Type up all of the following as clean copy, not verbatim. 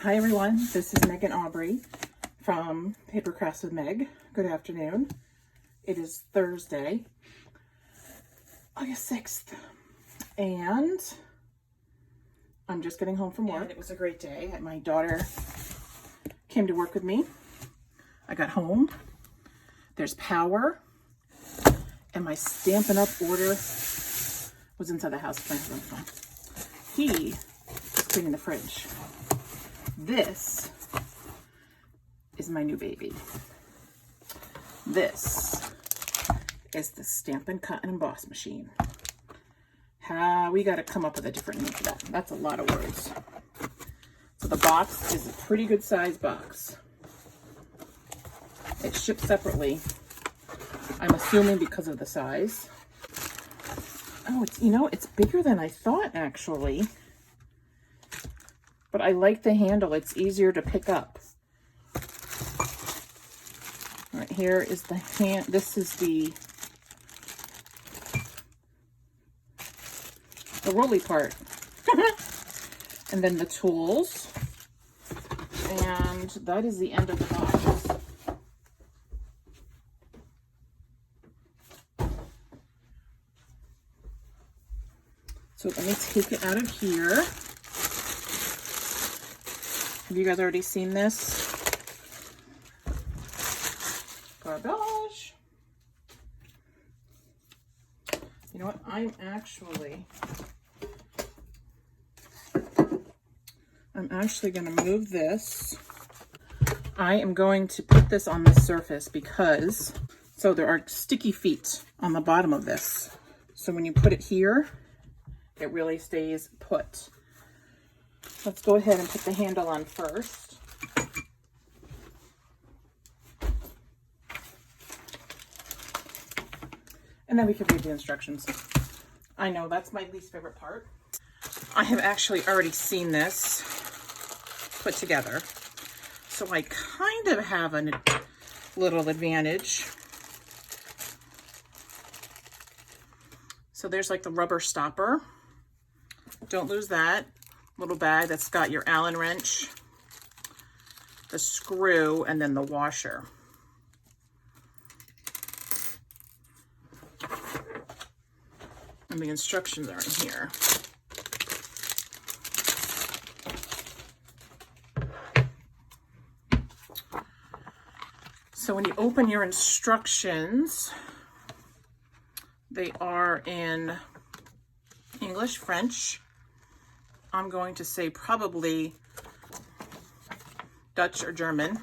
Hi everyone, this is Meg and Aubrey from Paper Crafts with Meg. Good afternoon. It is Thursday, August 6th, and I'm just getting home from work. And it was a great day. My daughter came to work with me. I got home. There's power, and my Stampin' Up order was inside the house. He is cleaning the fridge. This is my new baby. This is the Stampin' Cut and Emboss machine. We got to come up with a different name for that. That's a lot of words. So the box is a pretty good size box. It's shipped separately. I'm assuming because of the size. Oh, it's bigger than I thought actually. But I like the handle. It's easier to pick up. All right, here is the hand. This is the rolly part. And then the tools. And that is the end of the box. So let me take it out of here. Have you guys already seen this? Garbage. You know what? I'm actually going to move this. I am going to put this on the surface because, so there are sticky feet on the bottom of this. So when you put it here, it really stays put. Let's go ahead and put the handle on first. And then we can read the instructions. I know that's my least favorite part. I have actually already seen this put together. So I kind of have a little advantage. So there's like the rubber stopper. Don't lose that. Little bag that's got your Allen wrench, the screw, and then the washer. And the instructions are in here. So when you open your instructions, they are in English, French. I'm going to say probably Dutch or German,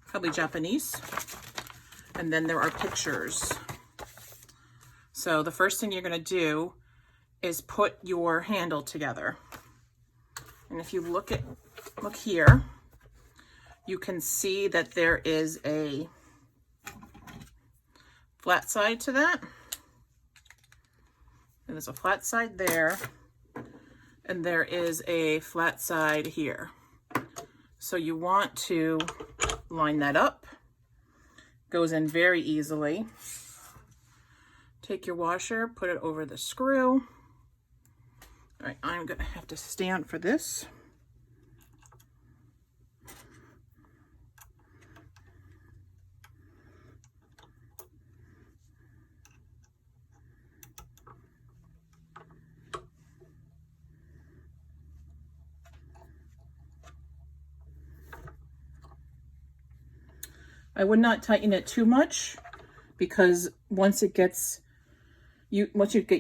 probably Japanese. And then there are pictures. So the first thing you're going to do is put your handle together. And if you look here, you can see that there is a flat side to that. And there's a flat side there. And there is a flat side here. So you want to line that up. Goes in very easily. Take your washer, put it over the screw. All right, I'm gonna have to stand for this. I would not tighten it too much because once you get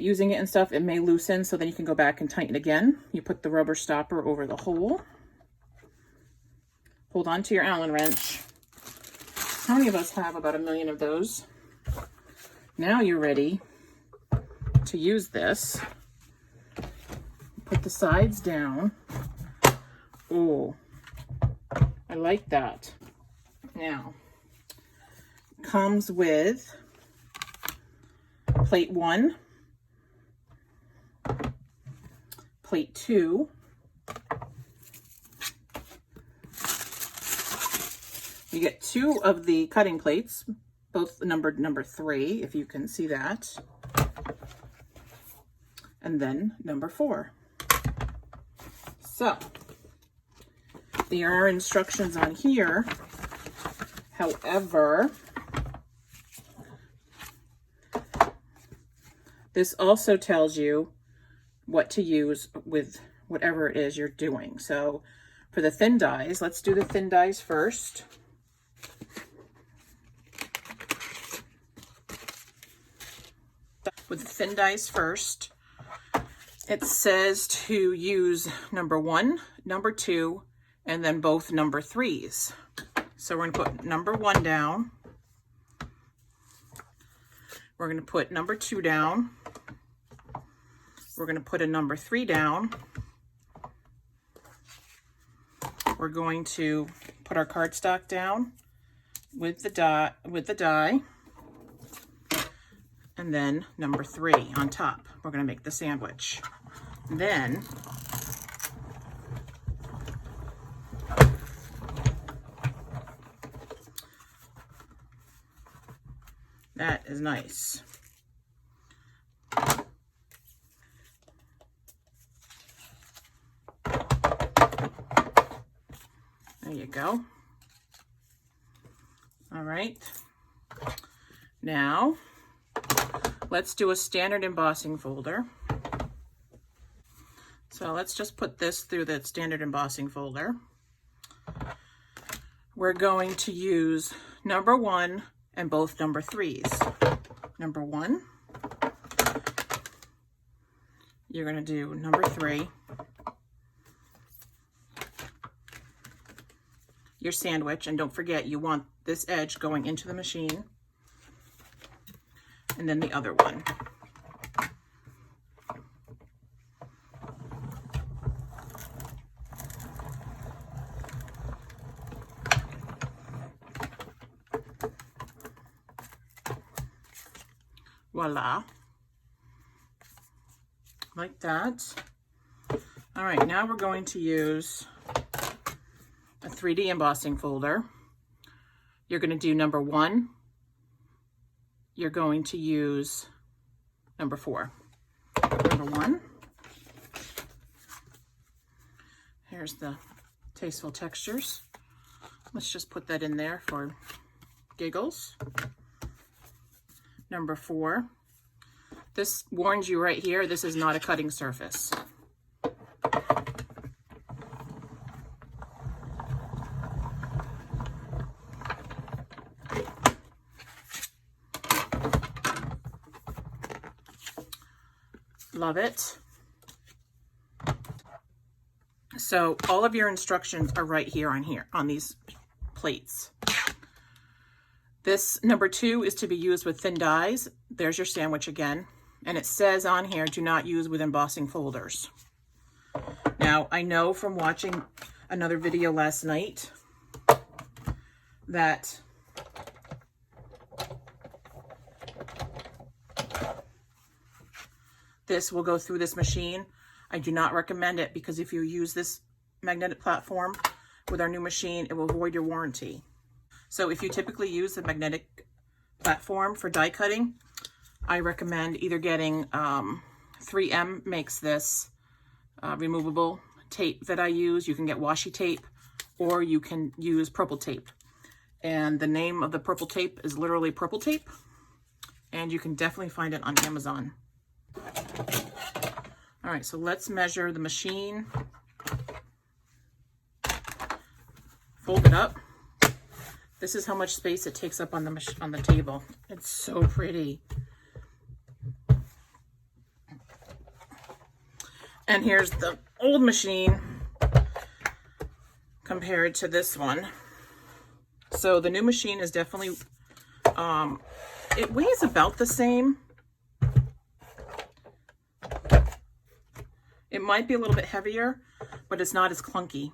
using it and stuff, it may loosen, so then you can go back and tighten again. You put the rubber stopper over the hole. Hold on to your Allen wrench. How many of us have about 1 million of those? Now you're ready to use this. Put the sides down. Oh, I like that. Now, comes with plate 1, plate 2, you get 2 of the cutting plates, both numbered number 3, if you can see that, and then number 4. So There are instructions on here. However, this also tells you what to use with whatever it is you're doing. So for the thin dies, let's do the thin dies first. With the thin dies first, it says to use number 1, number 2, and then both number 3s. So we're going to put number 1 down. We're going to put number 2 down. We're going to put a number 3 down. We're going to put our cardstock down with the die, and then number 3 on top. We're going to make the sandwich. Then that is nice. There you go. All right. Now, let's do a standard embossing folder. So let's just put this through the standard embossing folder. We're going to use number 1 and both number 3s. Number 1, you're going to do number 3, your sandwich, and don't forget you want this edge going into the machine, and then the other one. Voila, like that. All right, now we're going to use a 3D embossing folder. You're going to do number 1. You're going to use number 4. Number 1. Here's the Tasteful Textures. Let's just put that in there for giggles. Number 4. This warns you right here, this is not a cutting surface. Love it. So all of your instructions are right here on these plates. This number 2 is to be used with thin dies. There's your sandwich again. And it says on here, do not use with embossing folders. Now, I know from watching another video last night that this will go through this machine. I do not recommend it because if you use this magnetic platform with our new machine, it will void your warranty. So if you typically use the magnetic platform for die cutting, I recommend either getting 3M makes this removable tape that I use. You can get washi tape or you can use purple tape. And the name of the purple tape is literally purple tape. And you can definitely find it on Amazon. All right, so let's measure the machine. Fold it up. This is how much space it takes up on the table. It's so pretty. And here's the old machine compared to this one. So the new machine is definitely, it weighs about the same. It might be a little bit heavier, but it's not as clunky.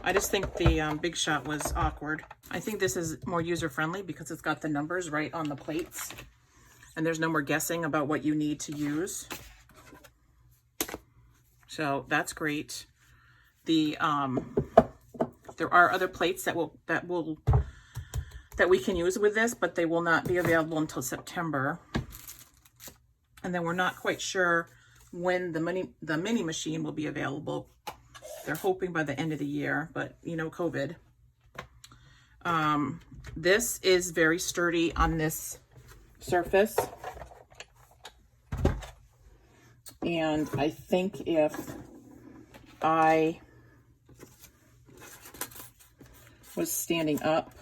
I just think the Big Shot was awkward. I think this is more user-friendly because it's got the numbers right on the plates. And there's no more guessing about what you need to use. So that's great. There are other plates that we can use with this, but they will not be available until September. And then we're not quite sure when the mini machine will be available. They're hoping by the end of the year, but you know, COVID. This is very sturdy on this surface. And I think if I was standing up,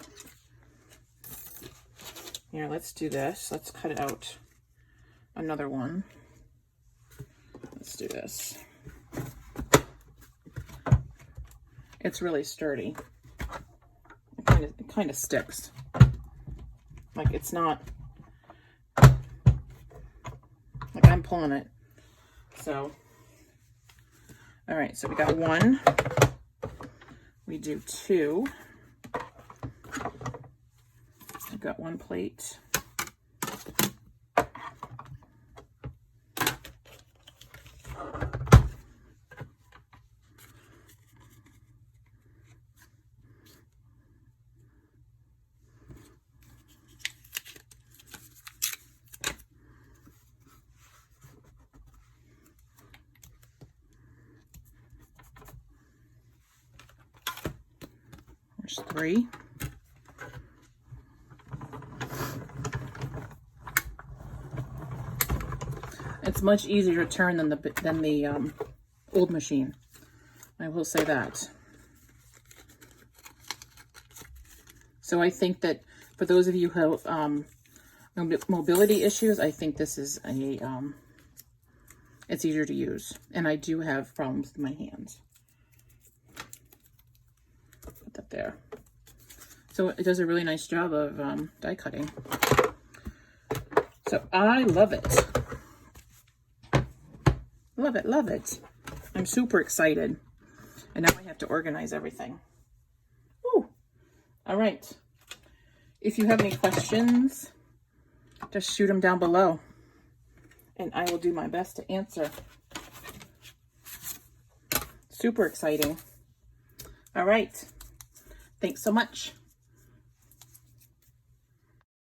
here, let's do this. Let's cut out another one. Let's do this. It's really sturdy. It kind of sticks. Like it's not, like I'm pulling it. So, all right, so we got one. We do two. I've got one plate. There's three. It's much easier to turn than the old machine. I will say that. So I think that for those of you who have mobility issues, I think this is a it's easier to use. And I do have problems with my hands. Put that there. So it does a really nice job of die cutting. So I love it. Love it, love it. I'm super excited. And now I have to organize everything. Woo. All right. If you have any questions, just shoot them down below. And I will do my best to answer. Super exciting. All right. Thanks so much.